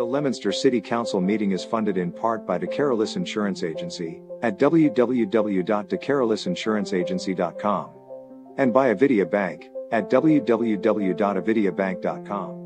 The Leominster City Council meeting is funded in part by DeCarolis Insurance Agency at www.decarolisinsuranceagency.com and by Avidia Bank at www.avidiabank.com.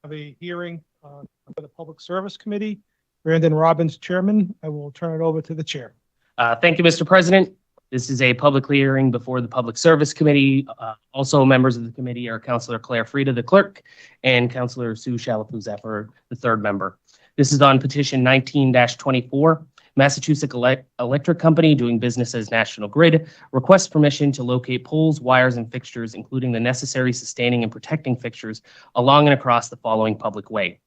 Have a hearing for the Public Service Committee. Brandon Robbins, Chairman. I will turn it over to the Chair. Thank you, Mr. President. This is a public hearing before the Public Service Committee. Also members of the committee are Councilor Claire Frieda, the clerk, and Councilor Sue Shalapuzepper, the third member. This is on petition 19-24. Massachusetts Electric Company, doing business as National Grid, requests permission to locate poles, wires, and fixtures, including the necessary sustaining and protecting fixtures along and across the following public way.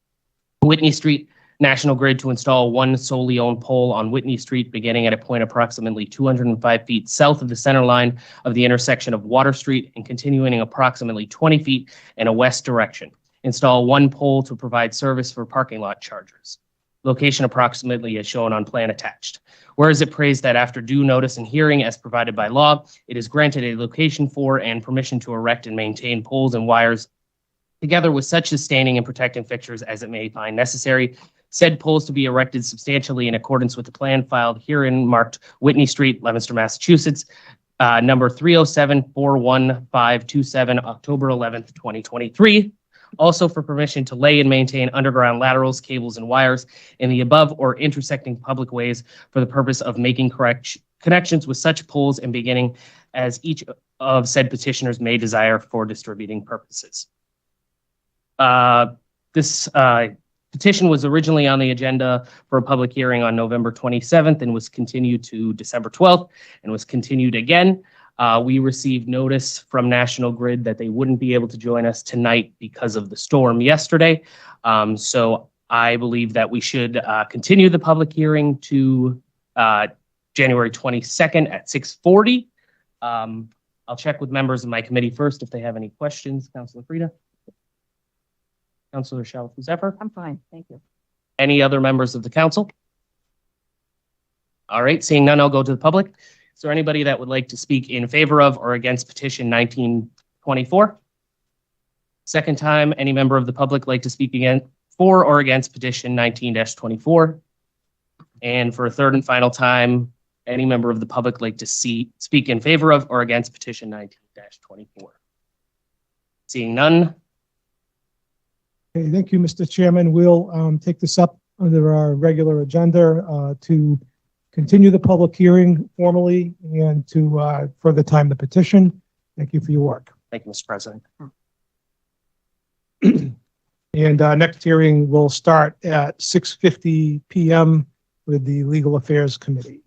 Whitney Street, National Grid to install one solely owned pole on Whitney Street, beginning at a point approximately 205 feet south of the center line of the intersection of Water Street and continuing approximately 20 feet in a west direction. Install one pole to provide service for parking lot chargers. Location approximately as shown on plan attached. Whereas it praised that after due notice and hearing as provided by law, it is granted a location for and permission to erect and maintain poles and wires together with such sustaining and protecting fixtures as it may find necessary. Said poles to be erected substantially in accordance with the plan filed herein marked Whitney Street, Leominster, Massachusetts, number 307-41527, October 11th, 2023. Also for permission to lay and maintain underground laterals, cables, and wires in the above or intersecting public ways for the purpose of making connections with such poles and beginning as each of said petitioners may desire for distributing purposes. This petition was originally on the agenda for a public hearing on November 27th and was continued to December 12th and was continued again. We received notice from National Grid that they wouldn't be able to join us tonight because of the storm yesterday. So I believe that we should continue the public hearing to January 22nd at 6:40. I'll check with members of my committee first if they have any questions. Councilor Frieda? Councilor Shalapuzepper? I'm fine, thank you. Any other members of the council? All right, seeing none, I'll go to the public. Is there anybody that would like to speak in favor of or against petition 1924? Second time, any member of the public like to speak again for or against petition 19-24? And for a third and final time, any member of the public like to speak in favor of or against petition 19-24? Seeing none. Okay, thank you, Mr. Chairman. We'll take this up under our regular agenda to continue the public hearing formally and to further time the petition. Thank you for your work. Thank you, Mr. President. And next hearing will start at 6:50 p.m. with the Legal Affairs Committee.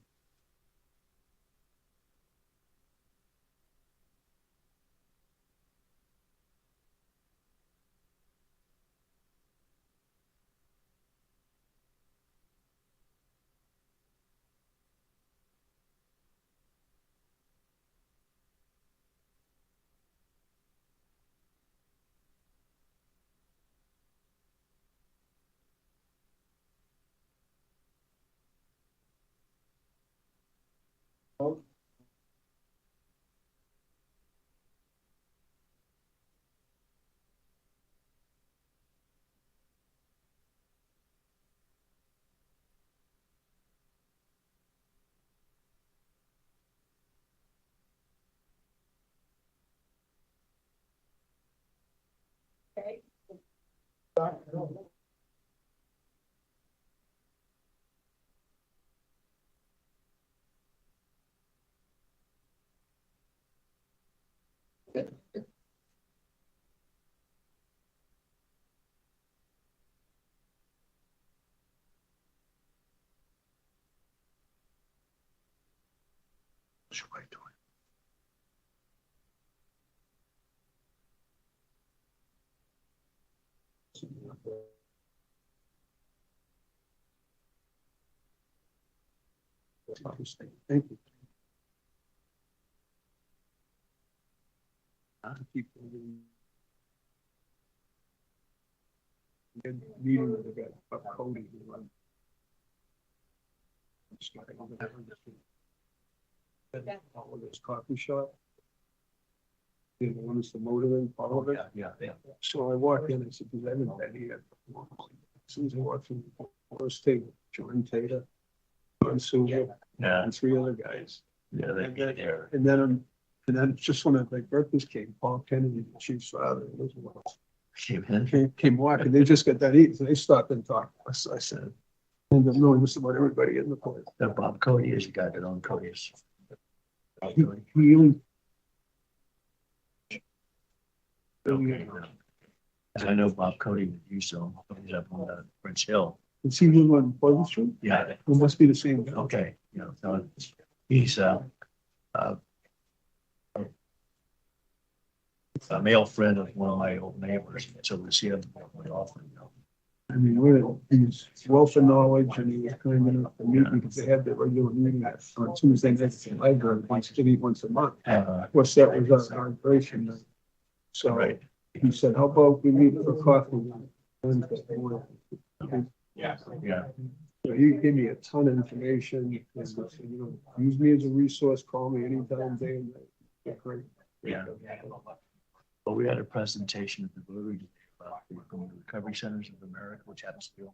Thank you. Meeting with the guy, Cody. This coffee shop. The one is the motoring, all of it. Yeah. So I walked in, I said, "Because I haven't been here." As soon as I walked in, first table, John Taylor, John Silver, and three other guys. Yeah, they get there. And then just when my breakfast came, Paul Kennedy, the chief's father, and those ones came walking. They just got done eating, so they stopped and talked. I said, and I've known just about everybody in the place. That Bob Cody is the guy that owns Cody's. He really. Okay. I know Bob Cody with you, so he's up on French Hill. Is he live on Pleasant Street? Yeah. It must be the same guy. Okay. You know, so he's a male friend of one of my old neighbors, so we see him quite often. You know. I mean, he's wealth of knowledge, and he was kind enough to meet because they had the regular meeting on Tuesday nights in the library, once a month. Of course, that was our inauguration night. So Right. he said, "How about we meet for coffee on Wednesday morning?" Yeah. So he gave me a ton of information. And said, use me as a resource. Call me anytime, day and night. Yeah, great. Yeah. But we had a presentation at the Rotary about the Recovery Centers of America, which happens to be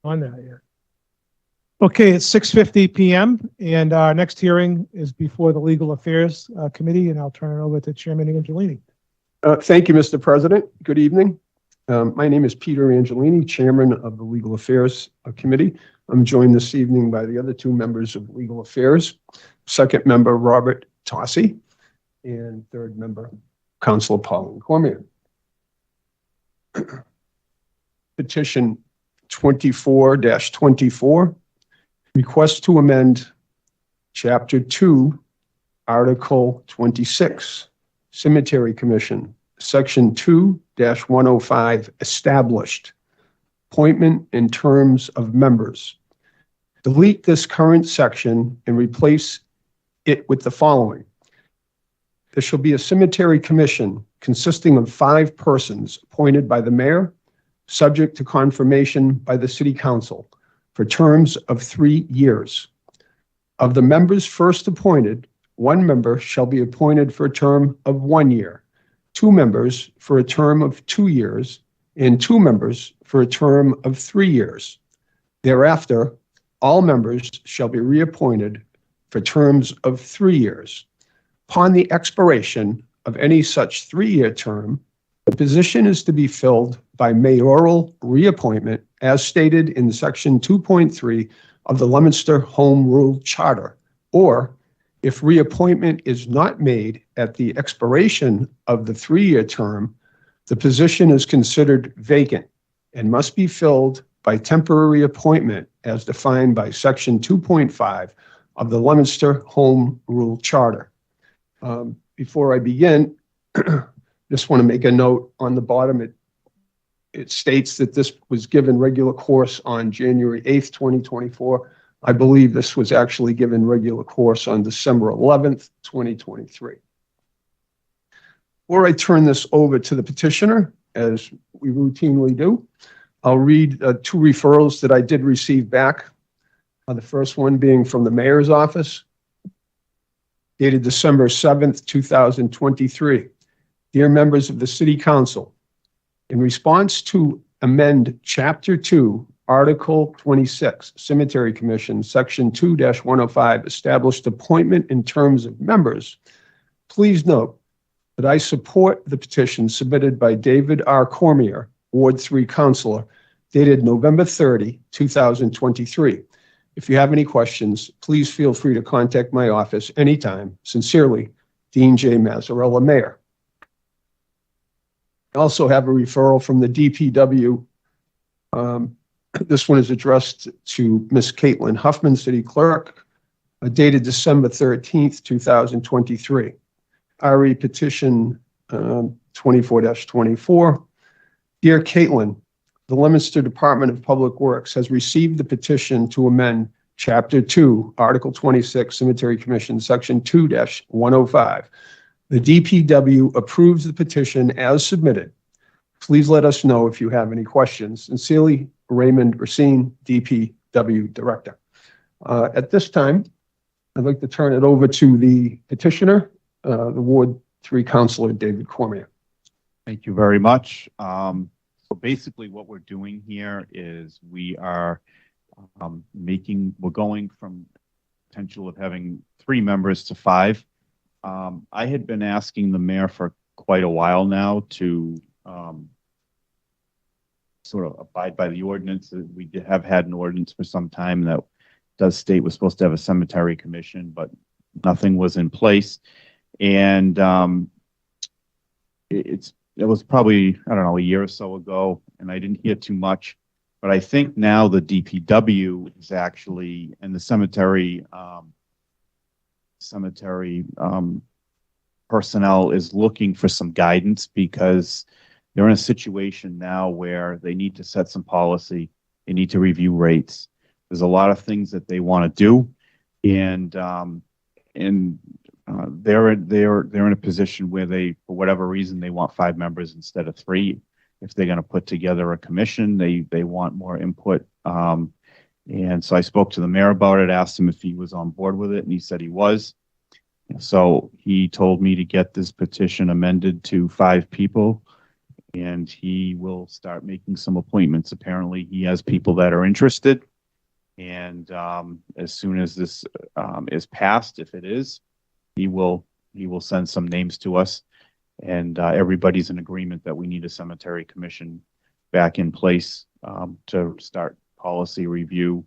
On that, yeah. Okay, it's 6:50 PM and our next hearing is before the Legal Affairs Committee, and I'll turn it over to Chairman Angelini. Thank you, Mr. President. Good evening. My name is Peter Angelini, Chairman of the Legal Affairs Committee. I'm joined this evening by the other two members of Legal Affairs, second member Robert Tossi, and third member Councilor Pauline Cormier. Petition 24-24, request to amend Chapter 2, Article 26, Cemetery Commission, Section 2-105, established, appointment in terms of members. Delete this current section and replace it with the following. There shall be a cemetery commission consisting of 5 persons appointed by the mayor, subject to confirmation by the city council, for terms of 3 years. Of the members first appointed, 1 member shall be appointed for a term of 1 year, 2 members for a term of 2 years, and 2 members for a term of 3 years. Thereafter, all members shall be reappointed for terms of 3 years. Upon the expiration of any such 3-year term, the position is to be filled by mayoral reappointment as stated in Section 2.3 of the Leominster Home Rule Charter, or if reappointment is not made at the expiration of the 3-year term, the position is considered vacant and must be filled by temporary appointment as defined by Section 2.5 of the Leominster Home Rule Charter. Before I begin, just want to make a note on the bottom. It states that this was given regular course on January 8th, 2024. I believe this was actually given regular course on December 11th, 2023. Before I turn this over to the petitioner, as we routinely do, I'll read 2 referrals that I did receive back. The first one being from the mayor's office, dated December 7th, 2023. Dear members of the City Council, in response to amend Chapter 2, Article 26, Cemetery Commission, Section 2-105, established appointment in terms of members, please note that I support the petition submitted by David R. Cormier, Ward 3 Councilor, dated November 30, 2023. If you have any questions, please feel free to contact my office anytime. Sincerely, Dean J. Mazzarella, Mayor. I also have a referral from the DPW. This one is addressed to Ms. Caitlin Huffman, City Clerk, dated December 13th, 2023. RE petition 24-24. Dear Caitlin, the Leominster Department of Public Works has received the petition to amend Chapter 2, Article 26, Cemetery Commission, Section 2-105. The DPW approves the petition as submitted. Please let us know if you have any questions. Sincerely, Raymond Racine, DPW Director. At this time, I'd like to turn it over to the petitioner, the Ward 3 Councilor, David Cormier. Thank you very much. So basically what we're doing here is we are we're going from potential of having 3 members to 5. I had been asking the mayor for quite a while now to sort of abide by the ordinance. We have had an ordinance for some time that does state we're supposed to have a cemetery commission, but nothing was in place. And it was probably, I don't know, a year or so ago, and I didn't hear too much. But I think now the DPW is actually, and the cemetery personnel is looking for some guidance, because they're in a situation now where they need to set some policy. They need to review rates. There's a lot of things that they want to do, and they're in a position where they, for whatever reason, they want 5 members instead of 3. If they're going to put together a commission, they want more input. And so I spoke to the mayor about it, asked him if he was on board with it, and he said he was. So he told me to get this petition amended to 5 people. and he will start making some appointments. Apparently, he has people that are interested. And as soon as this is passed, if it is, he will send some names to us. And everybody's in agreement that we need a cemetery commission back in place to start policy review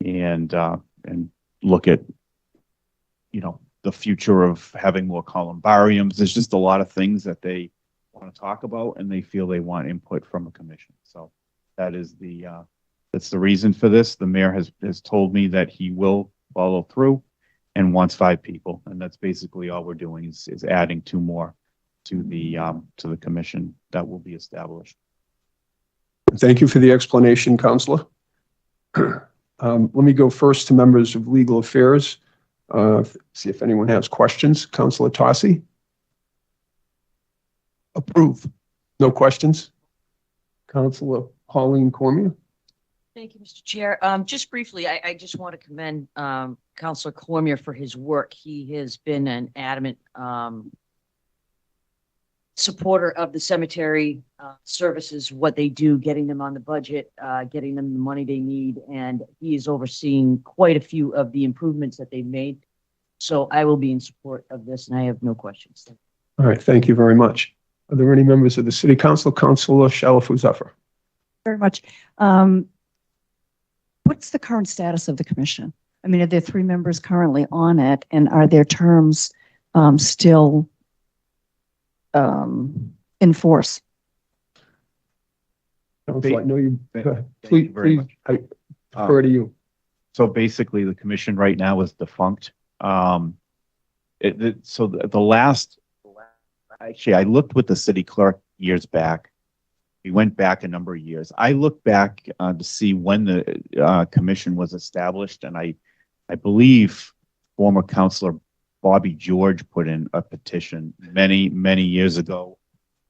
and look at, the future of having more columbariums. There's just a lot of things that they want to talk about, and they feel they want input from a commission. So that is that's the reason for this. The mayor has told me that he will follow through and wants 5 people, and that's basically all we're doing is adding 2 more to the commission that will be established. Thank you for the explanation, Councilor. Let me go first to members of Legal Affairs. See if anyone has questions. Councilor Tossi? Approve. No questions? Councilor Pauline Cormier? Thank you, Mr. Chair. Just briefly, I just want to commend Councilor Cormier for his work. He has been an adamant supporter of the cemetery services, what they do, getting them on the budget, getting them the money they need, and he is overseeing quite a few of the improvements that they've made. So I will be in support of this, and I have no questions. All right, thank you very much. Are there any members of the City Council? Councilor Shalafou-Zephyr. Very much. What's the current status of the commission? I mean, are there 3 members currently on it, and are their terms still in force? Councilor, I know you. Thank you Please, very much. I defer to you. So basically, the commission right now is defunct. So the last, actually, I looked with the city clerk years back. We went back a number of years. I looked back to see when the commission was established, and I believe former councilor Bobby George put in a petition many, many years ago,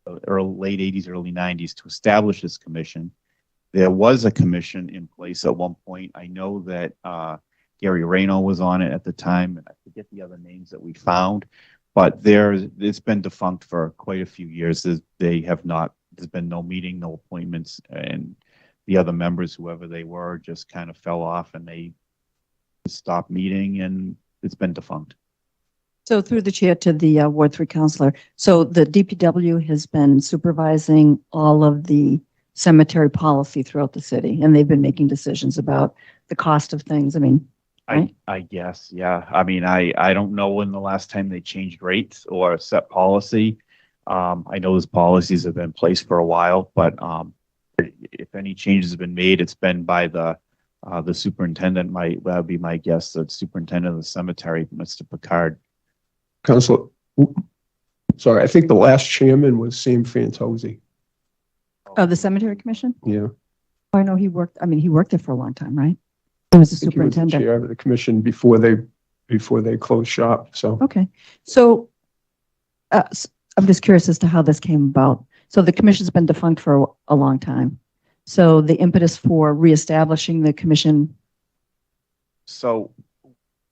late 80s, early 90s, to establish this commission. There was a commission in place at one point. I know that Gary Reno was on it at the time, and I forget the other names that we found, but it's been defunct for quite a few years. There's been no meeting, no appointments, and the other members, whoever they were, just kind of fell off, and they stopped meeting, and it's been defunct. So through the chair to the Ward 3 councilor, so the DPW has been supervising all of the cemetery policy throughout the city, and they've been making decisions about the cost of things. I mean, right? I guess, yeah. I mean, I don't know when the last time they changed rates or set policy. I know those policies have been in place for a while, but if any changes have been made, it's been by the superintendent. That would be my guess, the superintendent of the cemetery, Mr. Picard. Councilor, sorry, I think the last chairman was Sam Fantozzi. The cemetery commission? Yeah. I know he worked there for a long time, right? He was the I think he was the superintendent. chair of the commission before they closed shop, so. Okay. So I'm just curious as to how this came about. So the commission's been defunct for a long time. So the impetus for reestablishing the commission. So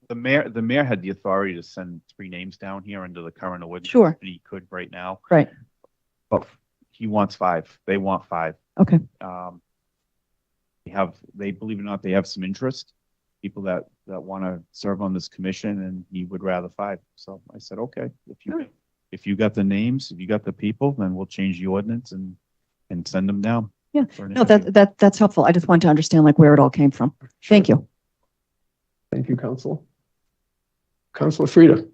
the mayor had the authority to send 3 names down here under the current ordinance. Sure. And he could right now. Right. But he wants 5. They want 5. Okay. They believe it or not, they have some interest, people that want to serve on this commission, and he would rather 5. So I said, okay, if you got the names, if you got the people, then we'll change the ordinance and send them down. Yeah. No, that's helpful. I just want to understand where it all came from. Sure. Thank you. Thank you, Councilor. Councilor Frida.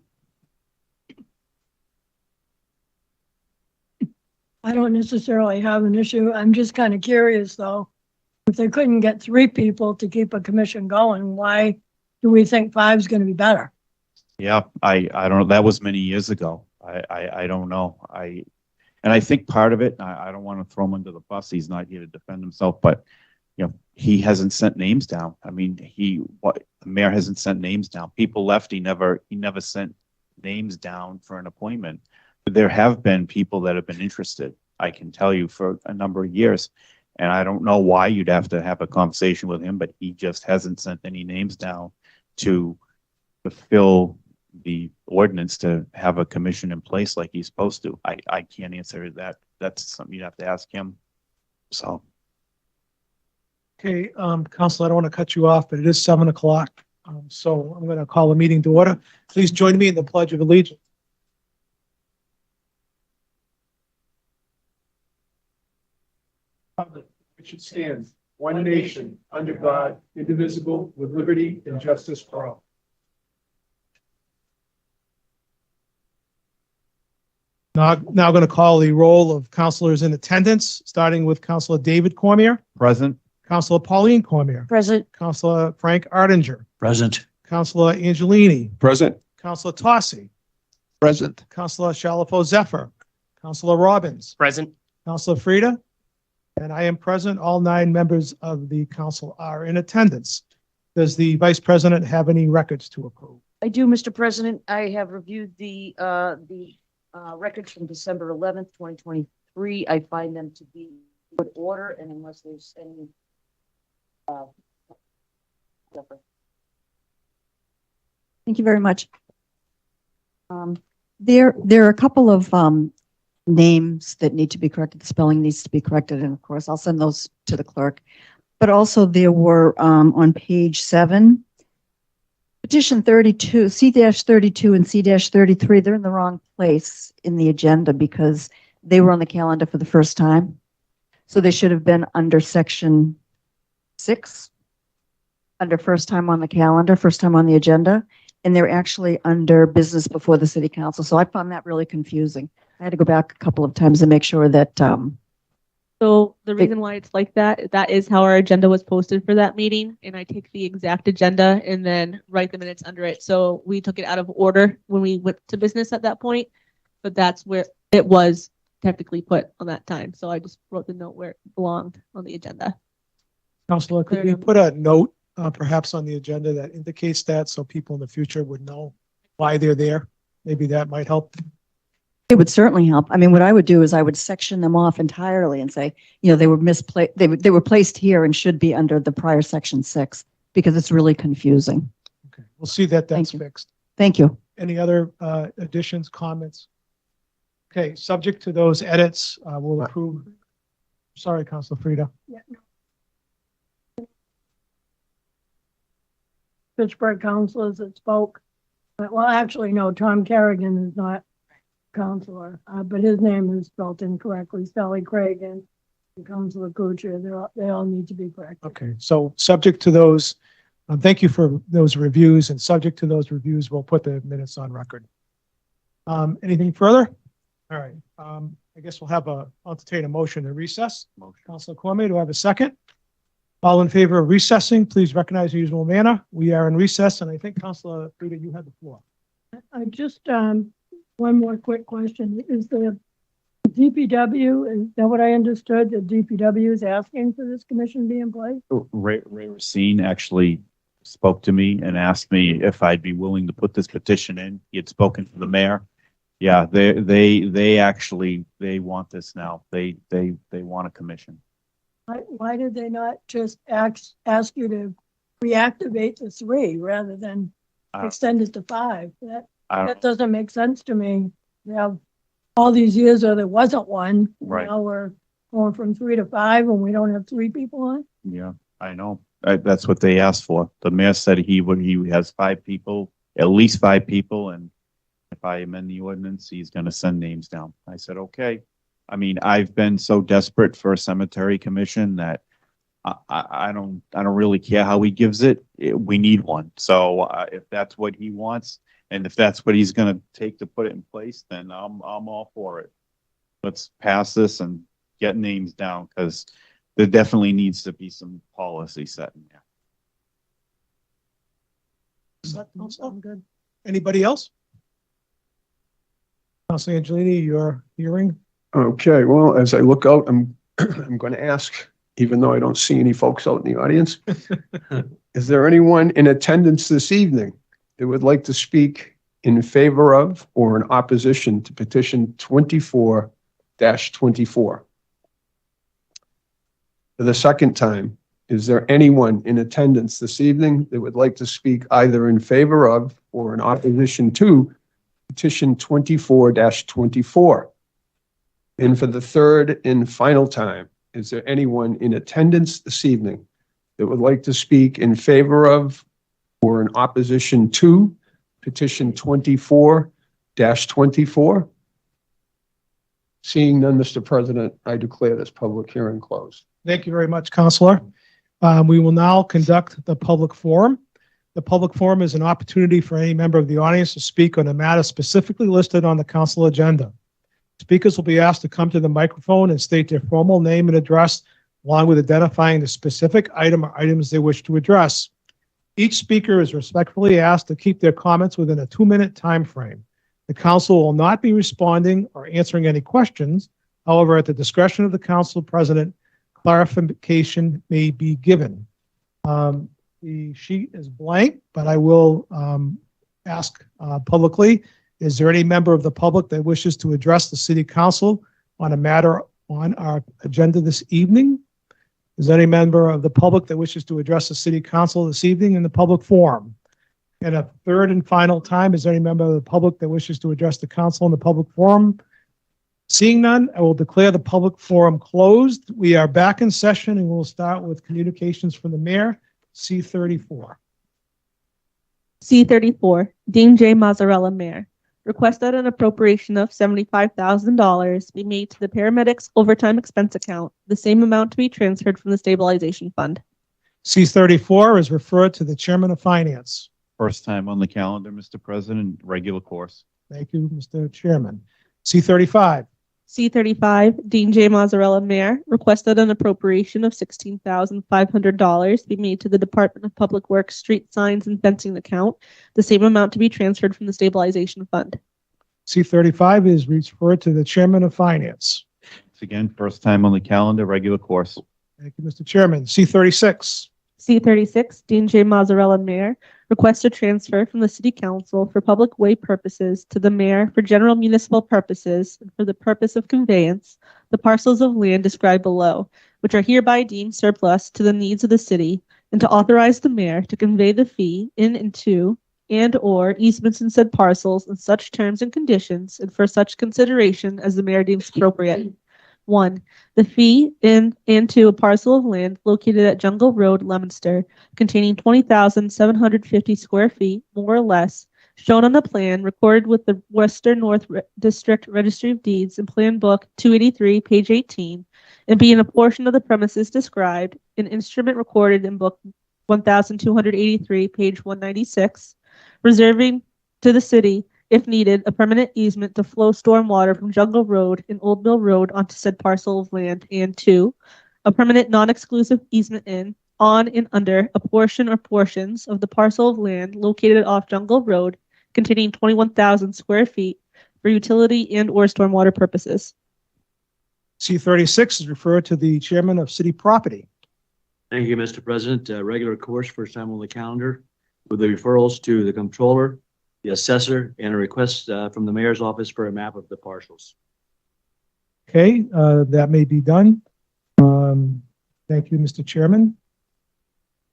I don't necessarily have an issue. I'm just kind of curious, though. If they couldn't get 3 people to keep a commission going, why do we think 5 is going to be better? Yeah, I don't know. That was many years ago. I don't know. And I think part of it, I don't want to throw him under the bus. He's not here to defend himself, but he hasn't sent names down. I mean, the mayor hasn't sent names down. People left. He never sent names down for an appointment. But there have been people that have been interested, I can tell you, for a number of years. And I don't know why you'd have to have a conversation with him, but he just hasn't sent any names down to fulfill the ordinance to have a commission in place like he's supposed to. I can't answer that that's something you'd have to ask him. So, Okay, Council, I don't want to cut you off, but it is 7 o'clock. So I'm going to call the meeting to order. Please join me in the Pledge of Allegiance. It should stand, one nation, under God, indivisible, with liberty and justice for all. Now going to call the roll of councilors in attendance, starting with Councilor David Cormier, present. Councilor Pauline Cormier, Present. Councilor Frank Ardinger, Present. Councilor Angelini, Present. Councilor Tossi, Present. Councilor Shalafo Zephyr, Councilor Robbins, Present. Councilor Frida, and I am present. All 9 members of the council are in attendance. Does the Vice President have any records to approve? I do, Mr. President. I have reviewed the records from December 11th, 2023. I find them to be in good order, and unless there's any Thank you very much. There are a couple of names that need to be corrected. The spelling needs to be corrected, and of course, I'll send those to the clerk. But also there were on page 7, petition 32, C-32 and C-33, they're in the wrong place in the agenda because they were on the calendar for the first time. So they should have been under section 6, under first time on the calendar, first time on the agenda, and they're actually under business before the city council. So I found that really confusing. I had to go back a couple of times to make sure that, So the reason why it's like that is how our agenda was posted for that meeting. And I take the exact agenda and then write the minutes under it. So we took it out of order when we went to business at that point, but that's where it was technically put on that time. So I just wrote the note where it belonged on the agenda. Councilor, could you put a note perhaps on the agenda that indicates that so people in the future would know why they're there? Maybe that might help. it would certainly help. I mean, what I would do is I would section them off entirely and say, you know, they were misplaced, they were placed here and should be under the prior section 6 because it's really confusing. Okay, we'll see that that's Thank you. fixed. Thank you. Any other additions, comments? Okay, subject to those edits, we'll approve. Sorry, Councilor Frida. Pittsburgh councilors that spoke. Well, actually, no, Tom Kerrigan is not counselor, but his name is spelled incorrectly. Sally Craig and Councilor Kuchar, they all need to be corrected. Okay, so subject to those, thank you for those reviews, and subject to those reviews, we'll put the minutes on record. Anything further? All right, I guess I'll entertain a motion to recess. Motion. Councilor Kwame, do I have a second? All in favor of recessing, please recognize the usual manner. We are in recess, and I think Councilor Frida, you have the floor. I just, one more quick question. Is the DPW, is that what I understood? The DPW is asking for this commission to be in place? Ray Racine actually spoke to me and asked me if I'd be willing to put this petition in. He had spoken to the mayor. Yeah, they actually want this now. They want a commission. Why did they not just ask you to reactivate the 3 rather than extend it to 5? That doesn't make sense to me. We have all these years where there wasn't one. Right. Now we're going from 3 to 5 and we don't have 3 people on. Yeah, I know. That's what they asked for. The mayor said he has 5 people, at least 5 people, and if I amend the ordinance, he's going to send names down. I said, okay. I mean, I've been so desperate for a cemetery commission that I don't really care how he gives it. We need one. So if that's what he wants, and if that's what he's going to take to put it in place, then I'm all for it. Let's pass this and get names down, because there definitely needs to be some policy set in there. I'm good. Anybody else? Councilor Angelini, your hearing. Okay, well, as I look out, I'm going to ask, even though I don't see any folks out in the audience, is there anyone in attendance this evening that would like to speak in favor of or in opposition to petition 24-24? For the second time, is there anyone in attendance this evening that would like to speak either in favor of or in opposition to petition 24-24? And for the third and final time, is there anyone in attendance this evening that would like to speak in favor of or in opposition to petition 24-24? Seeing none, Mr. President, I declare this public hearing closed. Thank you very much, Counselor. We will now conduct the public forum. The public forum is an opportunity for any member of the audience to speak on a matter specifically listed on the council agenda. Speakers will be asked to come to the microphone and state their formal name and address, along with identifying the specific item or items they wish to address. Each speaker is respectfully asked to keep their comments within a 2-minute time frame. The council will not be responding or answering any questions. However, at the discretion of the council president, clarification may be given. The sheet is blank, but I will ask publicly, is there any member of the public that wishes to address the city council on a matter on our agenda this evening? Is there any member of the public that wishes to address the city council this evening in the public forum? And a third and final time, is there any member of the public that wishes to address the council in the public forum? Seeing none, I will declare the public forum closed. We are back in session and we'll start with communications from the mayor, C34. C34, Dean J. Mazzarella, Mayor. Request that an appropriation of $75,000 be made to the paramedics overtime expense account, the same amount to be transferred from the stabilization fund. C34 is referred to the chairman of finance. First time on the calendar, Mr. President, regular course. Thank you, Mr. Chairman. C35. C35, Dean J. Mazzarella, Mayor. Request that an appropriation of $16,500 be made to the Department of Public Works street signs and fencing account, the same amount to be transferred from the stabilization fund. C35 is referred to the chairman of finance. Once again, first time on the calendar, regular course. Thank you, Mr. Chairman. C36. C36, Dean J. Mazzarella, Mayor. Request a transfer from the City Council for public way purposes to the Mayor for general municipal purposes and for the purpose of conveyance, the parcels of land described below, which are hereby deemed surplus to the needs of the city, and to authorize the Mayor to convey the fee in and to and/or easements in said parcels in such terms and conditions and for such consideration as the Mayor deems appropriate. 1. The fee in and to a parcel of land located at Jungle Road, Leominster, containing 20,750 square feet, more or less, shown on the plan recorded with the Western North District Registry of Deeds in Plan Book 283, page 18, and being a portion of the premises described in instrument recorded in Book 1283, page 196, reserving to the city, if needed, a permanent easement to flow stormwater from Jungle Road and Old Mill Road onto said parcel of land, and 2, a permanent non-exclusive easement in, on, and under a portion or portions of the parcel of land located off Jungle Road containing 21,000 square feet for utility and/or stormwater purposes. C36 is referred to the chairman of city property. Thank you, Mr. President. Regular course, first time on the calendar, with the referrals to the comptroller, the assessor, and a request from the mayor's office for a map of the parcels. Okay, that may be done. Thank you, Mr. Chairman.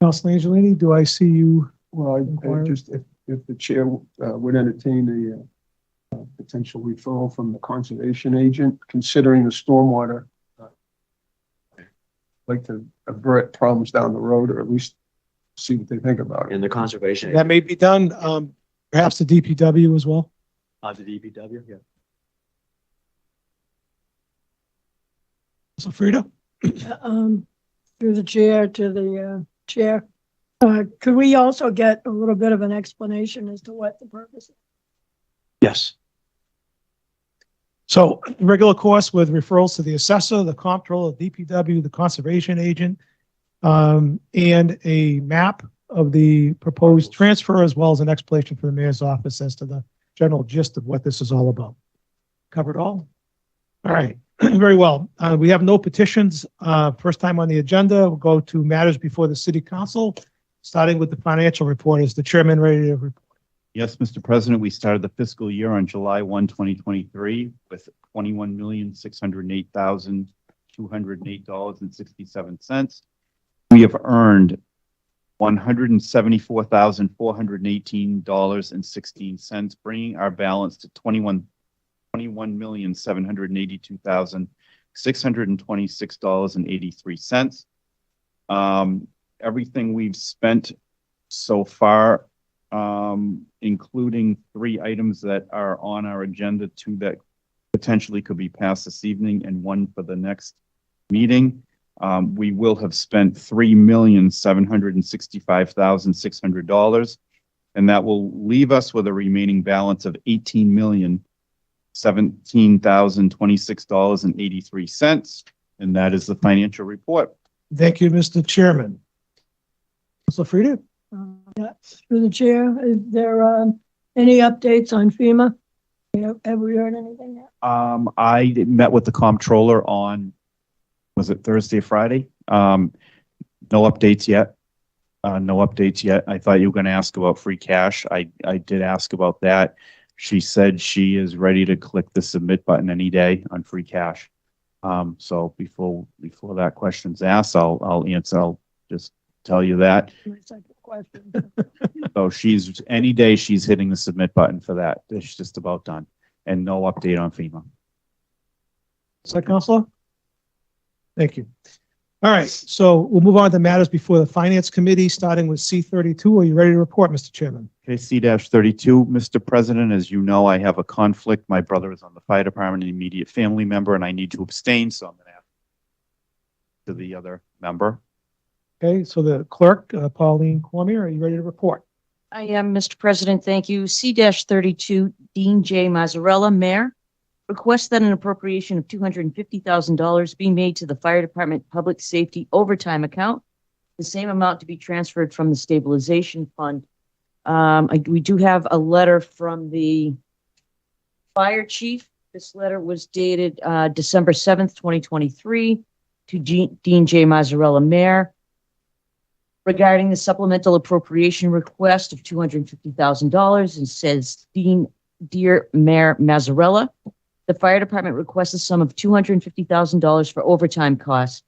Councilor Angelini, do I see you? Well, I just, if the chair would entertain a potential referral from the conservation agent, considering the stormwater, like to avert problems down the road, or at least see what they think about it. And the conservation. That may be done. Perhaps the DPW as well. The DPW, yeah. So Frida? Through the chair to the chair. Could we also get a little bit of an explanation as to what the purpose is? Yes. So regular course with referrals to the assessor, the comptroller, DPW, the conservation agent, and a map of the proposed transfer, as well as an explanation from the mayor's office as to the general gist of what this is all about. Covered all? All right, very well. We have no petitions. First time on the agenda, we'll go to matters before the city council, starting with the financial report. Is the chairman ready to report? Yes, Mr. President, we started the fiscal year on July 1, 2023 with $21,608,208.67. We have earned $174,418.16, bringing our balance to $21,782,626.83. Everything we've spent so far, including 3 items that are on our agenda, 2 that potentially could be passed this evening and 1 for the next meeting. We will have spent $3,765,600, and that will leave us with a remaining balance of $18,017,026.83. And that is the financial report. Thank you, Mr. Chairman. Councilor Frida? Yeah, through the chair, is there any updates on FEMA? Have we heard anything yet? I met with the comptroller on, was it Thursday or Friday? No updates yet. No updates yet. I thought you were going to ask about free cash. I did ask about that. She said she is ready to click the submit button any day on free cash. So before that question's asked, I'll answer. I'll just tell you that. My second question. So any day she's hitting the submit button for that. It's just about done. And no update on FEMA. Is that Councilor? Thank you. All right, so we'll move on to matters before the Finance Committee, starting with C32. Are you ready to report, Mr. Chairman? Okay, C-32, Mr. President, as you know, I have a conflict. My brother is on the fire department, an immediate family member, and I need to abstain, so I'm going to ask to the other member. Okay, so the clerk, Pauline Cormier, are you ready to report? I am, Mr. President. Thank you. C-32, Dean J. Mazzarella, Mayor, requests that an appropriation of $250,000 be made to the Fire Department Public Safety Overtime Account, the same amount to be transferred from the Stabilization Fund. We do have a letter from the Fire Chief. This letter was dated December 7th, 2023, to Dean J. Mazzarella, Mayor, regarding the supplemental appropriation request of $250,000, and says, Dear Mayor Mazzarella, the fire department requests a sum of $250,000 for overtime costs.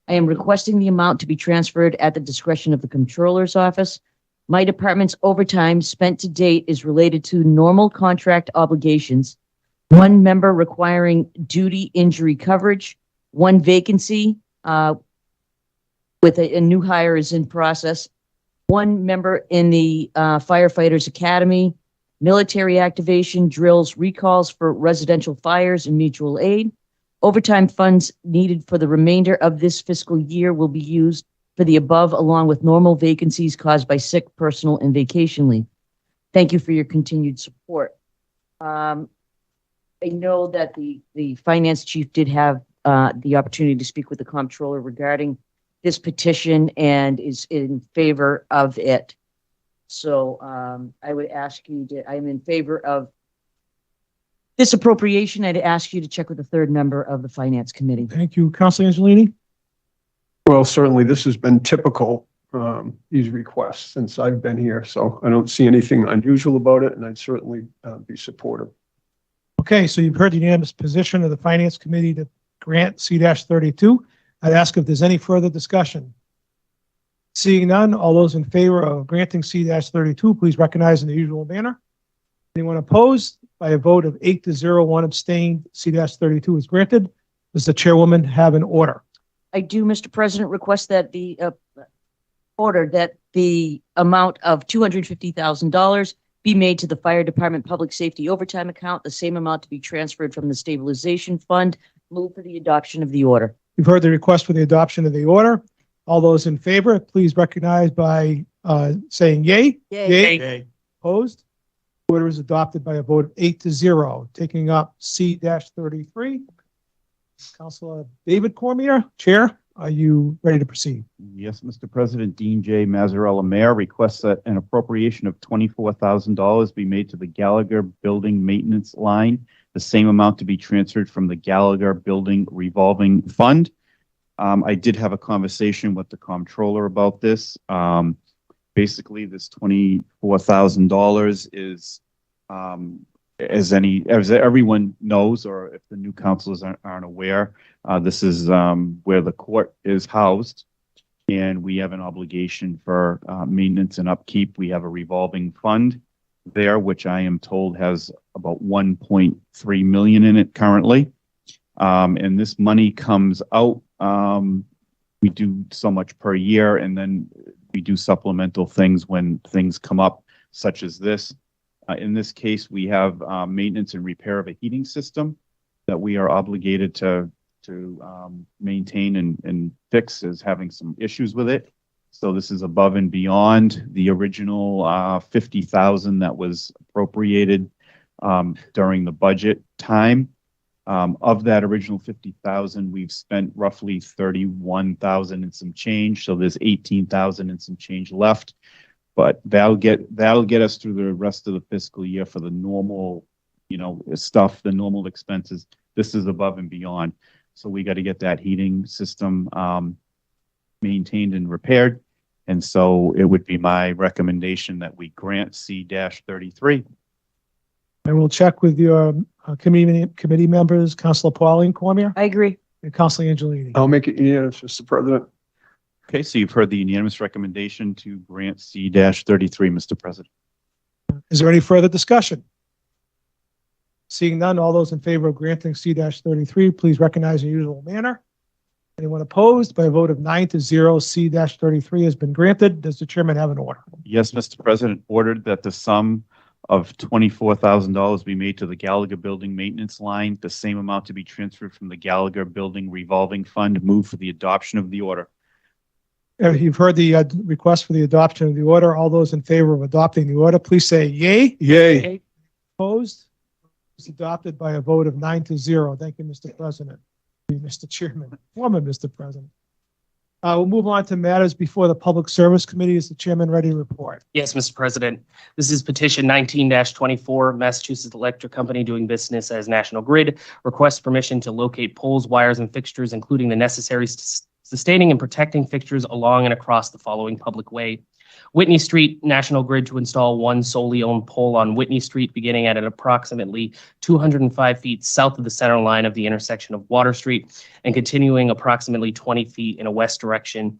I am requesting the amount to be transferred at the discretion of the Comptroller's Office. My department's overtime spent to date is related to normal contract obligations, 1 member requiring duty injury coverage, 1 vacancy with a new hire is in process, 1 member in the Firefighters Academy, military activation, drills, recalls for residential fires and mutual aid. Overtime funds needed for the remainder of this fiscal year will be used for the above, along with normal vacancies caused by sick, personal, and vacation leave. Thank you for your continued support. I know that the finance chief did have the opportunity to speak with the comptroller regarding this petition and is in favor of it. So I would ask you to, I'm in favor of this appropriation. I'd ask you to check with the 3rd member of the Finance Committee. Thank you. Councilor Angelini? Well, certainly this has been typical, these requests since I've been here, so I don't see anything unusual about it, and I'd certainly be supportive. Okay, so you've heard the unanimous position of the Finance Committee to grant C-32. I'd ask if there's any further discussion. Seeing none, all those in favor of granting C-32, please recognize in the usual manner. Anyone opposed? By a vote of 8-0, 1 abstained, C-32 is granted. Does the chairwoman have an order? I do, Mr. President, request that the order that the amount of $250,000 be made to the Fire Department Public Safety Overtime Account, the same amount to be transferred from the Stabilization Fund. Move for the adoption of the order. You've heard the request for the adoption of the order. All those in favor, please recognize by saying yay. Yay. Okay. Opposed? Order is adopted by a vote of 8-0. Taking up C-33. Councilor David Cormier, Chair, are you ready to proceed? Yes, Mr. President. Dean J. Mazzarella, Mayor, requests that an appropriation of $24,000 be made to the Gallagher Building Maintenance line, the same amount to be transferred from the Gallagher Building Revolving Fund. I did have a conversation with the comptroller about this. Basically, this $24,000 is, as everyone knows, or if the new councilors aren't aware, this is where the court is housed, and we have an obligation for maintenance and upkeep. We have a revolving fund, there, which I am told has about 1.3 million in it currently. And this money comes out, we do so much per year, and then we do supplemental things when things come up, such as this. In this case, we have maintenance and repair of a heating system that we are obligated to maintain and fix, as having some issues with it. So this is above and beyond the original 50,000 that was appropriated during the budget time. Of that original 50,000, we've spent roughly 31,000 and some change. So there's 18,000 and some change left, but that'll get us through the rest of the fiscal year for the normal, stuff, the normal expenses. This is above and beyond. So we got to get that heating system maintained and repaired. And so it would be my recommendation that we grant C-33. I will check with your committee members, Councilor Pauline Cormier I agree. and Councilor Angelini. I'll make it unanimous, Mr. President. Okay, so you've heard the unanimous recommendation to grant C-33, Mr. President. Is there any further discussion? Seeing none, all those in favor of granting C-33, please recognize in the usual manner. Anyone opposed? By a vote of 9-0, C-33 has been granted. Does the chairman have an order? Yes, Mr. President, ordered that the sum of $24,000 be made to the Gallagher Building Maintenance Line, the same amount to be transferred from the Gallagher Building Revolving Fund. Move for the adoption of the order. You've heard the request for the adoption of the order. All those in favor of adopting the order, please say yay. Yay. Opposed? It's adopted by a vote of 9-0. Thank you, Mr. President. Mr. Chairman, former Mr. President. We'll move on to matters before the Public Service Committee. Is the chairman ready to report? Yes, Mr. President. This is petition 19-24, Massachusetts Electric Company doing business as National Grid, requests permission to locate poles, wires, and fixtures, including the necessary sustaining and protecting fixtures along and across the following public way. Whitney Street, National Grid to install one solely owned pole on Whitney Street beginning at an approximately 205 feet south of the center line of the intersection of Water Street and continuing approximately 20 feet in a west direction.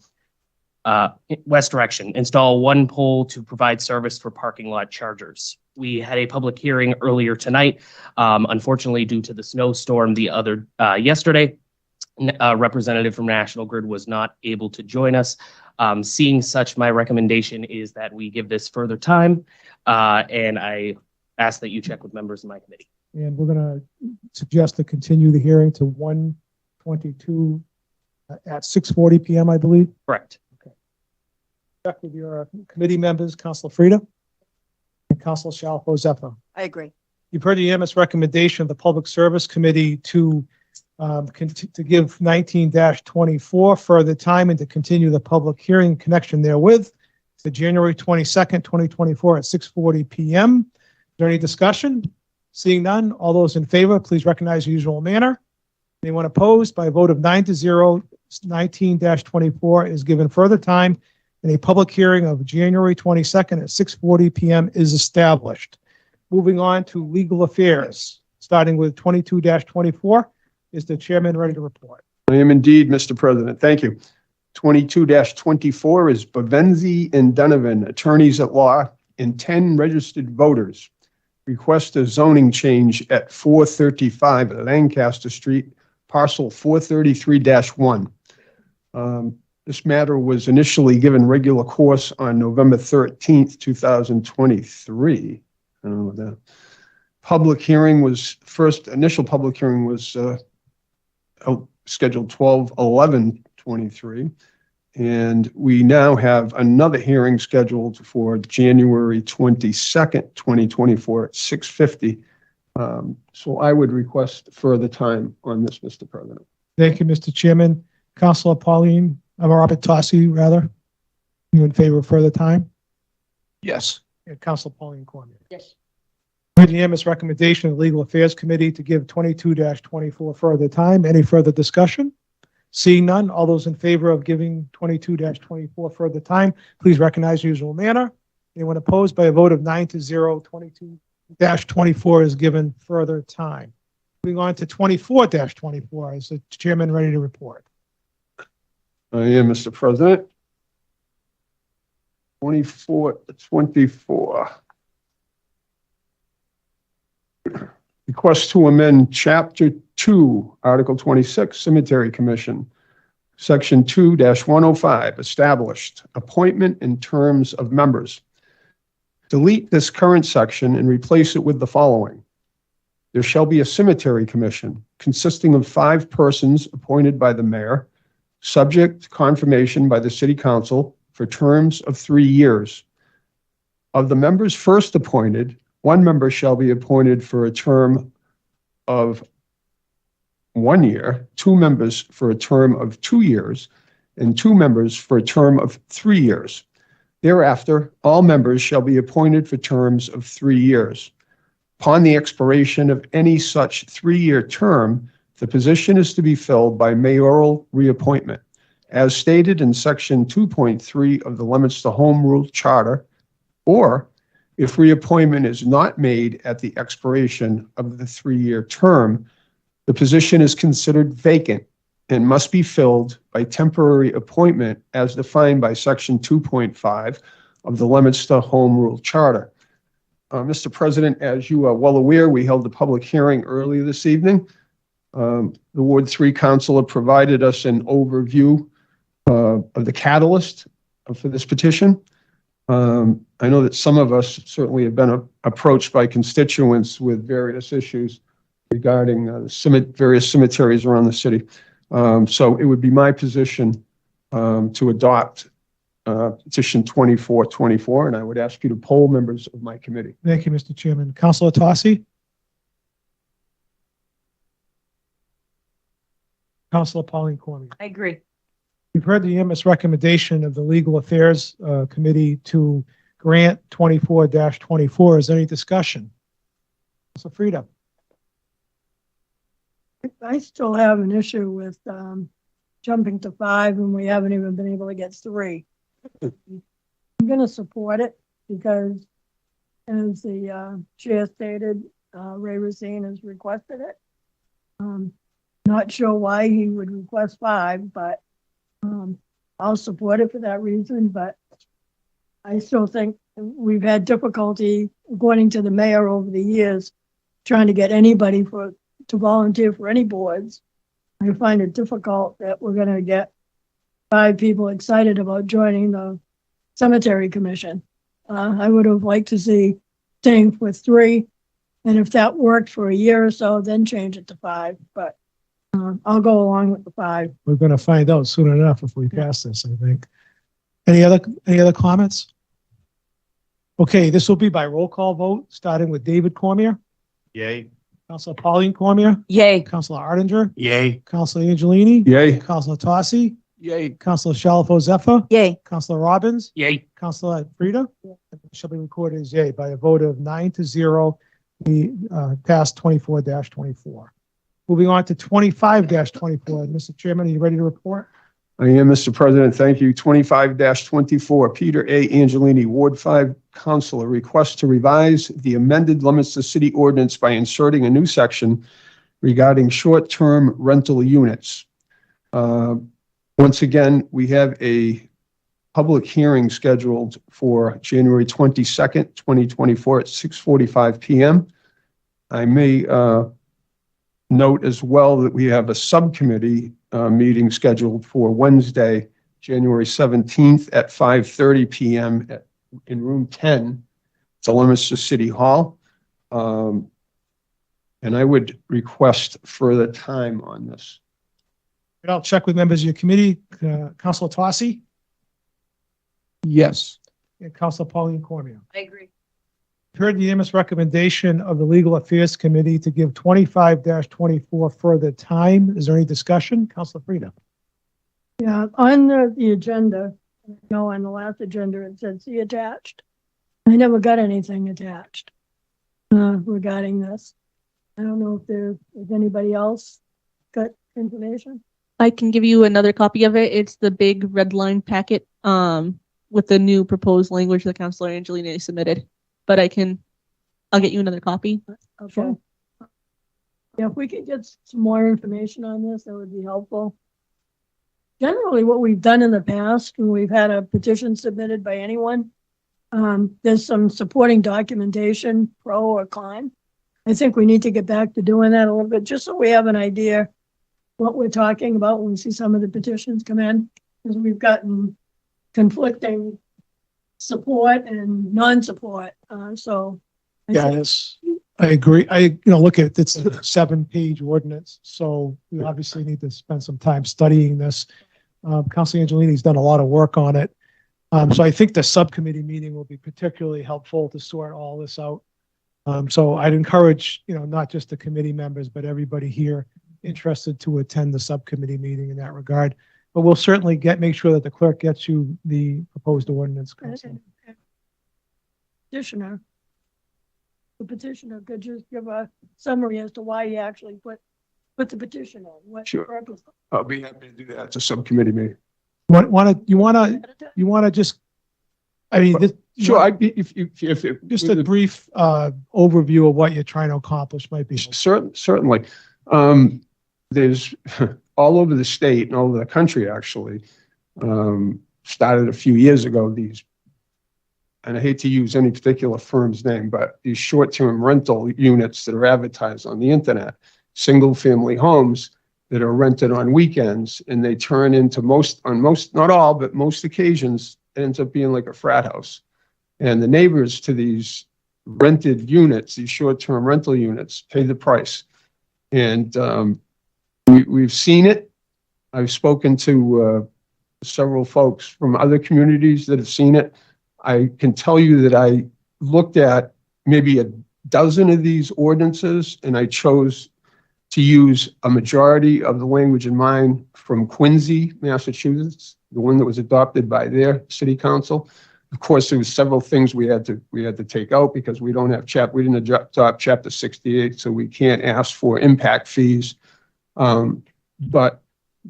Install one pole to provide service for parking lot chargers. We had a public hearing earlier tonight. Unfortunately, due to the snowstorm yesterday, a representative from National Grid was not able to join us. Seeing such, my recommendation is that we give this further time, and I ask that you check with members of my committee. And we're going to suggest to continue the hearing to 1/22 at 6:40 p.m., I believe. Correct. Okay. Check with your committee members, Councilor Frida and Councilor Shalfo Zephyr. I agree. You've heard the unanimous recommendation of the Public Service Committee to give 19-24 further time and to continue the public hearing in connection therewith to January 22nd, 2024 at 6:40 p.m. Is there any discussion? Seeing none, all those in favor, please recognize the usual manner. Anyone opposed? By a vote of 9-0, 19-24 is given further time and a public hearing of January 22nd at 6:40 p.m. is established. Moving on to legal affairs, starting with 22-24. Is the chairman ready to report? I am indeed, Mr. President. Thank you. 22-24 is Bavenzi and Donovan, attorneys at law, and 10 registered voters request a zoning change at 435 Lancaster Street, parcel 433-1. This matter was initially given regular course on November 13th, 2023. I don't know what that. Initial public hearing was scheduled 12/11/23, and we now have another hearing scheduled for January 22nd, 2024 at 6:50. So I would request further time on this, Mr. President. Thank you, Mr. Chairman. Councilor Pauline, Robert Tossi, rather. You in favor of further time? Yes. And Councilor Pauline Cormier. Yes. Unanimous recommendation of the Legal Affairs Committee to give 22-24 further time. Any further discussion? Seeing none, all those in favor of giving 22-24 further time, please recognize the usual manner. Anyone opposed? By a vote of 9-0, 22-24 is given further time. Moving on to 24-24. Is the chairman ready to report? I am, Mr. President. 24. Request to amend Chapter 2, Article 26, Cemetery Commission, Section 2-105, established appointment in terms of members. Delete this current section and replace it with the following. There shall be a cemetery commission consisting of 5 persons appointed by the mayor, subject to confirmation by the city council for terms of 3 years. Of the members first appointed, 1 member shall be appointed for a term of 1 year, 2 members for a term of 2 years, and 2 members for a term of 3 years. Thereafter, all members shall be appointed for terms of 3 years. Upon the expiration of any such 3-year term, the position is to be filled by mayoral reappointment, as stated in Section 2.3 of the Leominster Home Rule Charter, or if reappointment is not made at the expiration of the 3-year term, the position is considered vacant and must be filled by temporary appointment as defined by Section 2.5 of the Leominster Home Rule Charter. Mr. President, as you are well aware, we held a public hearing earlier this evening. The Ward 3 Councilor provided us an overview of the catalyst for this petition. I know that some of us certainly have been approached by constituents with various issues regarding various cemeteries around the city. So it would be my position to adopt petition 2424, and I would ask you to poll members of my committee. Thank you, Mr. Chairman. Councilor Tossi? Councilor Pauline Cormier? I agree. You've heard the unanimous recommendation of the Legal Affairs Committee to grant 24-24. Is there any discussion? Councilor Frida? I still have an issue with jumping to 5 and we haven't even been able to get 3. I'm going to support it because, as the chair stated, Ray Racine has requested it. Not sure why he would request 5, but I'll support it for that reason. But I still think we've had difficulty, according to the mayor over the years, trying to get anybody to volunteer for any boards. I find it difficult that we're going to get 5 people excited about joining the cemetery commission. I would have liked to see staying with 3, and if that worked for a year or so, then change it to 5. But I'll go along with the 5. We're going to find out soon enough if we pass this, I think. Any other comments? Okay, this will be by roll call vote, starting with David Cormier. Yay. Councilor Pauline Cormier. Yay. Councilor Arndinger. Yay. Councilor Angelini. Yay. Councilor Tossi. Yay. Councilor Shalfo Zephyr. Yay. Councilor Robbins. Yay. Councilor Frida. Shall be recorded as yay by a vote of 9-0. We passed 24-24. Moving on to 25-24. Mr. Chairman, are you ready to report? I am, Mr. President. Thank you. 25-24, Peter A. Angelini, Ward 5 Councilor, requests to revise the amended Leominster City Ordinance by inserting a new section regarding short-term rental units. Once again, we have a public hearing scheduled for January 22nd, 2024 at 6:45 p.m. I may note as well that we have a subcommittee meeting scheduled for Wednesday, January 17th at 5:30 p.m. in room 10, to Leominster City Hall. And I would request further time on this. I'll check with members of your committee. Councilor Tossi Yes. and Councilor Pauline Cormier. I agree. Heard the unanimous recommendation of the Legal Affairs Committee to give 25-24 further time. Is there any discussion? Councilor Frida. Yeah, on the agenda, no, on the last agenda, it said see attached. I never got anything attached regarding this. I don't know if anybody else got information. I can give you another copy of it. It's the big red line packet with the new proposed language that Councilor Angelini submitted. But I'll get you another copy. Okay. Yeah, if we could get some more information on this, that would be helpful. Generally, what we've done in the past, when we've had a petition submitted by anyone, there's some supporting documentation, pro or con. I think we need to get back to doing that a little bit, just so we have an idea what we're talking about when we see some of the petitions come in, because we've gotten conflicting support and non-support, so. Yeah, I agree. Look at it's a 7-page ordinance, so we obviously need to spend some time studying this. Councilor Angelini's done a lot of work on it. So I think the subcommittee meeting will be particularly helpful to sort all this out. So I'd encourage, not just the committee members, but everybody here interested to attend the subcommittee meeting in that regard. But we'll certainly make sure that the clerk gets you the proposed ordinance. Petitioner. The petitioner could just give a summary as to why he actually put the petition on, what Sure. purpose. I'll be happy to do that. It's a subcommittee meeting. You want to just, I mean, Sure, if just a brief overview of what you're trying to accomplish might be. Certainly. There's all over the state and all over the country, actually, started a few years ago, these, and I hate to use any particular firm's name, but these short-term rental units that are advertised on the internet, single-family homes that are rented on weekends, and they turn into not all, but most occasions, it ends up being like a frat house. And the neighbors to these rented units, these short-term rental units, pay the price. And we've seen it. I've spoken to several folks from other communities that have seen it. I can tell you that I looked at maybe a dozen of these ordinances, and I chose to use a majority of the language in mine from Quincy, Massachusetts, the one that was adopted by their city council. Of course, there was several things we had to take out because we don't have we didn't adopt chapter 68, so we can't ask for impact fees. But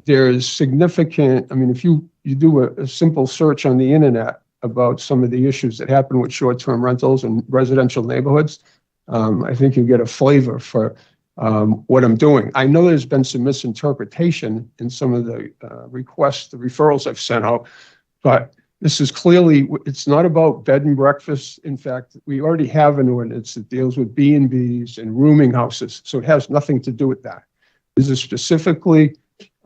there is significant, I mean, if you do a simple search on the internet about some of the issues that happen with short-term rentals in residential neighborhoods, I think you get a flavor for what I'm doing. I know there's been some misinterpretation in some of the requests, the referrals I've sent out, but this is clearly, it's not about bed and breakfast. In fact, we already have an ordinance that deals with B&Bs and rooming houses, so it has nothing to do with that. This is specifically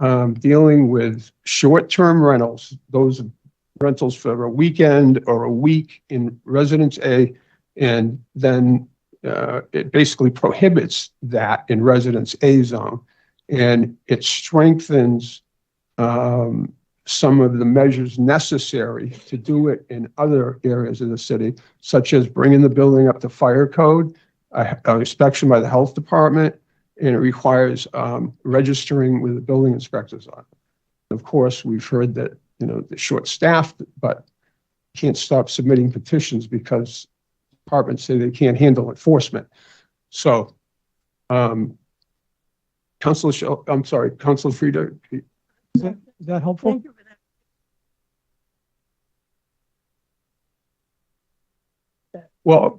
dealing with short-term rentals, those rentals for a weekend or a week in Residence A, and then it basically prohibits that in Residence A zone, and it strengthens some of the measures necessary to do it in other areas of the city, such as bringing the building up to fire code, inspection by the health department, and it requires registering with the building inspector's office. Of course, we've heard that, they're short-staffed, but can't stop submitting petitions because departments say they can't handle enforcement. So, Councilor Frida. Is that helpful? Thank you for that. Well,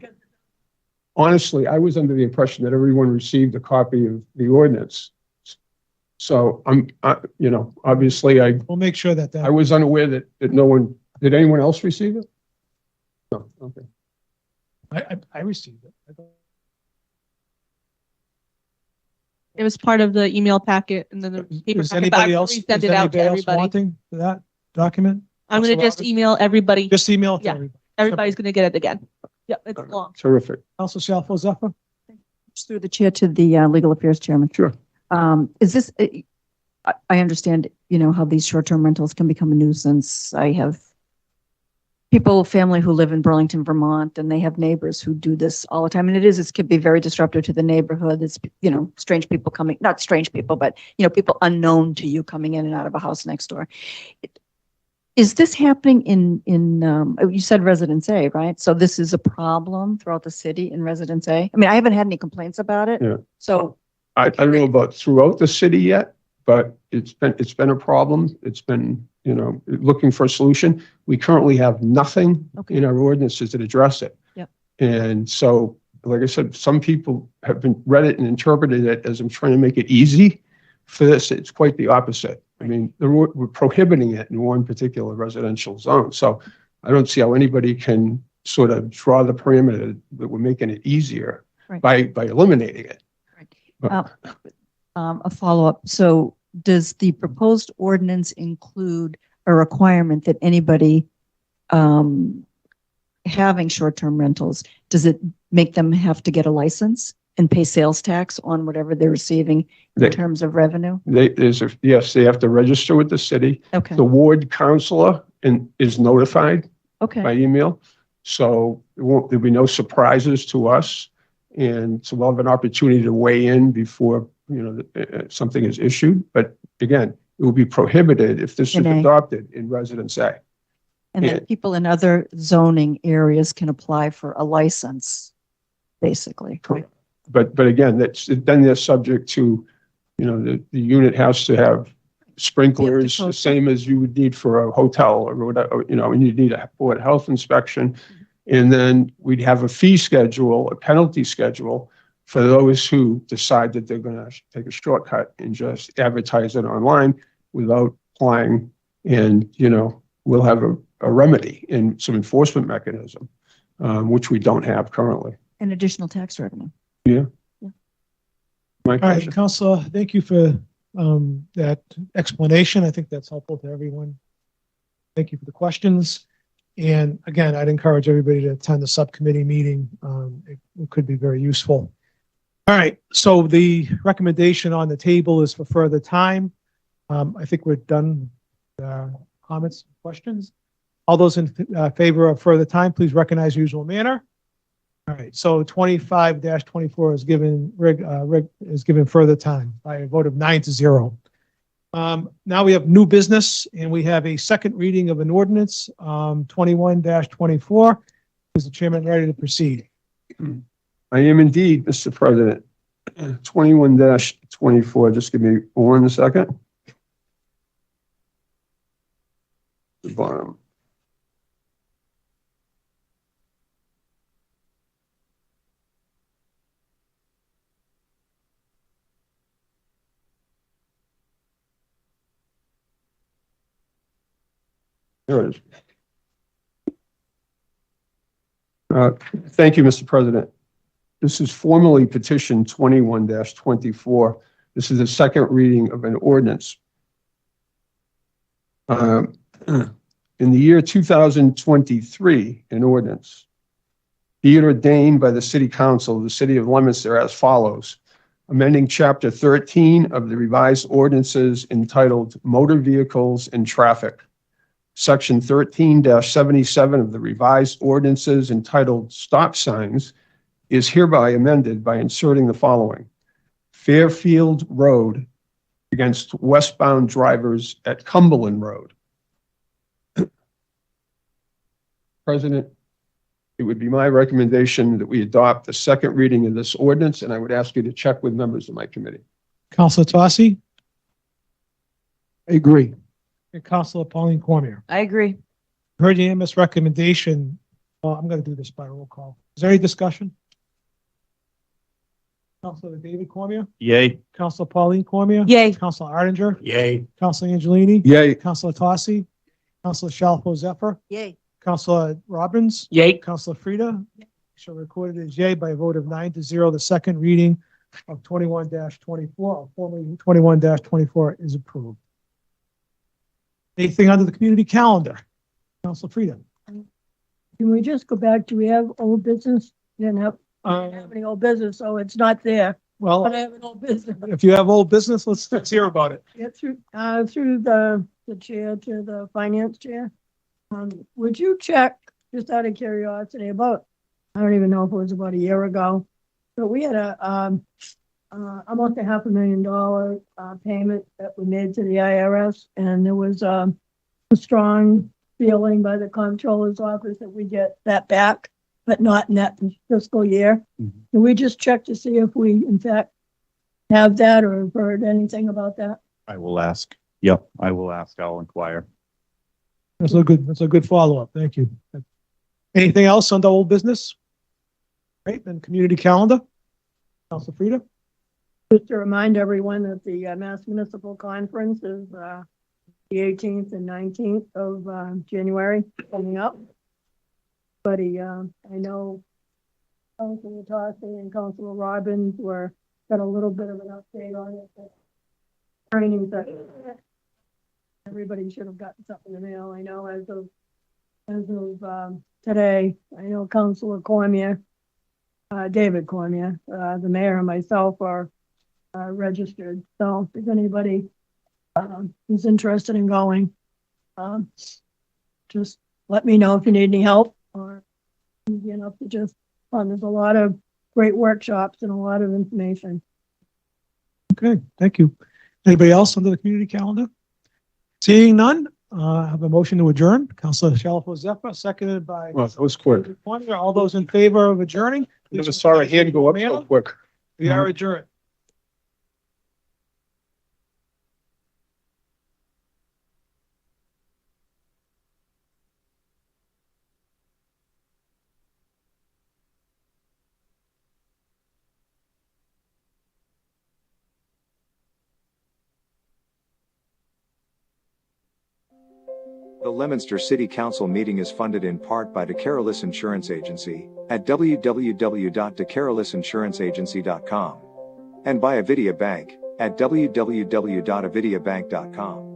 honestly, I was under the impression that everyone received a copy of the ordinance. So obviously We'll make sure that I was unaware that no one, did anyone else receive it? No, okay. I received it. It was part of the email packet and then the paper Is packet, but anybody I else, resent it out to everybody. wanting that document? I'm going to just email everybody. Just email it to Yeah. everybody. Everybody's going to get it again. Yep, it's long. Terrific. Council Shalfo Zephyr? Through the chair to the Legal Affairs Chairman. Sure. Is this, I understand, how these short-term rentals can become a nuisance. I have family who live in Burlington, Vermont, and they have neighbors who do this all the time. And it can be very disruptive to the neighborhood. It's, strange people coming, not strange people, but, people unknown to you coming in and out of a house next door. Is this happening in you said Residence A, right? So this is a problem throughout the city in Residence A? I mean, I haven't had any complaints about it. Yeah. So I don't know about throughout the city yet, but it's been a problem. It's been, looking for a solution. We currently have nothing in our ordinances that address it. Yep. And so, like I said, some people have read it and interpreted it as I'm trying to make it easy. For this, it's quite the opposite. I mean, we're prohibiting it in one particular residential zone. So I don't see how anybody can sort of draw the parameter that we're making it easier. Right. by eliminating it. A follow-up. So does the proposed ordinance include a requirement that anybody having short-term rentals, does it make them have to get a license and pay sales tax on whatever they're receiving in They- terms of revenue? Yes, they have to register with the city. Okay, The ward counselor is notified okay. by email. So there'll be no surprises to us. And so we'll have an opportunity to weigh in before, something is issued. But again, it will be prohibited if this is In A. adopted in Residence A. And then people in other zoning areas can apply for a license, basically. Correct. But again, then they're subject to, the unit has to have sprinklers, the same as you would need for a hotel or whatever, and you'd need a board health inspection. And then we'd have a fee schedule, a penalty schedule for those who decide that they're going to take a shortcut and just advertise it online without applying. And, we'll have a remedy and some enforcement mechanism, which we don't have currently. And additional tax revenue. Yeah. My All pleasure. right, Counselor, thank you for that explanation. I think that's helpful to everyone. Thank you for the questions. And again, I'd encourage everybody to attend the subcommittee meeting. It could be very useful. All right, so the recommendation on the table is for further time. I think we're done with our comments, questions. All those in favor of further time, please recognize usual manner. All right, so 25-24 is given, is given further time by a vote of 9-0. Now we have new business, and we have a second reading of an ordinance, 21-24. Is the chairman ready to proceed? I am indeed, Mr. President. 21-24, just give me 1 second. The bottom. There it is. Thank you, Mr. President. This is formally petition 21-24. This is the second reading of an ordinance. In the year 2023, an ordinance, be it ordained by the City Council of the City of Leominster as follows, amending Chapter 13 of the revised ordinances entitled Motor Vehicles and Traffic, Section 13-77 of the revised ordinances entitled Stop Signs is hereby amended by inserting the following: Fairfield Road against westbound drivers at Cumberland Road. President, it would be my recommendation that we adopt the second reading of this ordinance, and I would ask you to check with members of my committee. Counselor Tossi I agree. and Counselor Pauline Cormier. I agree. Heard unanimous recommendation. I'm going to do this by roll call. Is there any discussion? Counselor David Cormier, Yay. Counselor Pauline Cormier. Yay. Counselor Arndinger, Yay. Counselor Angelini, Yay. Counselor Tossi, Counselor Shalfo Zephyr, Yay. Counselor Robbins, Yay. Counselor Frida. Shall record it as yay by a vote of 9-0. The second reading of 21-24, or formerly 21-24, is approved. Anything under the community calendar? Counselor Frida. Can we just go back? Do we have old business? We didn't have any old business, so it's not there. But I Well, have an old business. if you have old business, let's hear about it. Get through the chair to the finance chair. Would you check, just out of curiosity, about, I don't even know if it was about a year ago, but we had almost $500,000 payment that we made to the IRS, and there was a strong feeling by the comptroller's office that we get that back, but not in that fiscal year. Mhm. Can we just check to see if we in fact have that or have heard anything about that? I will ask. Yep, I will ask. I'll inquire. That's a good follow-up. Thank you. Anything else under old business? Great, then community calendar. Counselor Frida? Just to remind everyone that the Mass Municipal Conference is the 18th and 19th of January coming up. But I know Councilor Tossy and Councilor Robbins got a little bit of an update on it. Training that everybody should have gotten something in the mail. I know as of today, I know Councilor Cormier, David Cormier, the mayor and myself are registered. So if there's anybody who's interested in going, just let me know if you need any help or easy enough to just, there's a lot of great workshops and a lot of information. Okay, thank you. Anybody else under the community calendar? Seeing none, I have a motion to adjourn. Councilor Shalfo Zephyr, seconded by. Well, that was quick. All those in favor of adjourning? Never saw a hand go up so quick. We are adjourned. The Leominster City Council meeting is funded in part by the Carolus Insurance Agency at www.thecarolisinsuranceagency.com and by Avidia Bank at www.avidiabank.com.